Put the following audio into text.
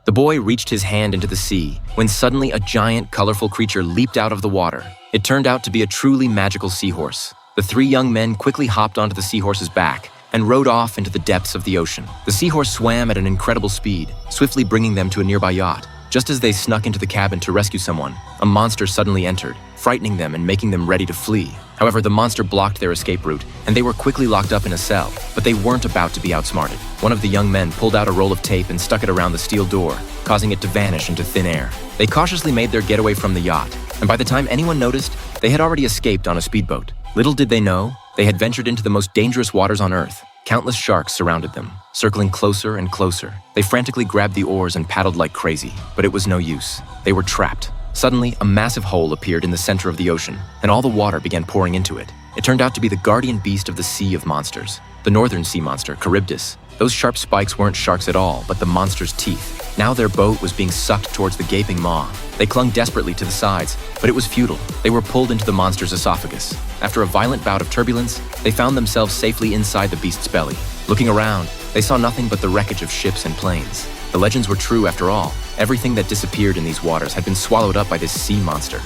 The boy reached his hand into the sea when suddenly a giant, colorful creature leaped out of the water. It turned out to be a truly magical seahorse. The three young men quickly hopped onto the seahorse's back and rode off into the depths of the ocean. The seahorse swam at an incredible speed, swiftly bringing them to a nearby yacht. Just as they snuck into the cabin to rescue someone, a monster suddenly entered, frightening them and making them ready to flee. However, the monster blocked their escape route, and they were quickly locked up in a cell. But they weren't about to be outsmarted. One of the young men pulled out a roll of tape and stuck it around the steel door, causing it to vanish into thin air. They cautiously made their getaway from the yacht, and by the time anyone noticed, they had already escaped on a speedboat. Little did they know, they had ventured into the most dangerous waters on Earth. Countless sharks surrounded them, circling closer and closer. They frantically grabbed the oars and paddled like crazy, but it was no use. They were trapped. Suddenly, a massive hole appeared in the center of the ocean, and all the water began pouring into it. It turned out to be the guardian beast of the Sea of Monsters, the northern sea monster, Charybdis. Those sharp spikes weren't sharks at all, but the monster's teeth. Now their boat was being sucked towards the gaping maw. They clung desperately to the sides, but it was futile. They were pulled into the monster's esophagus. After a violent bout of turbulence, they found themselves safely inside the beast's belly. Looking around, they saw nothing but the wreckage of ships and planes. The legends were true after all. Everything that disappeared in these waters had been swallowed up by this sea monster.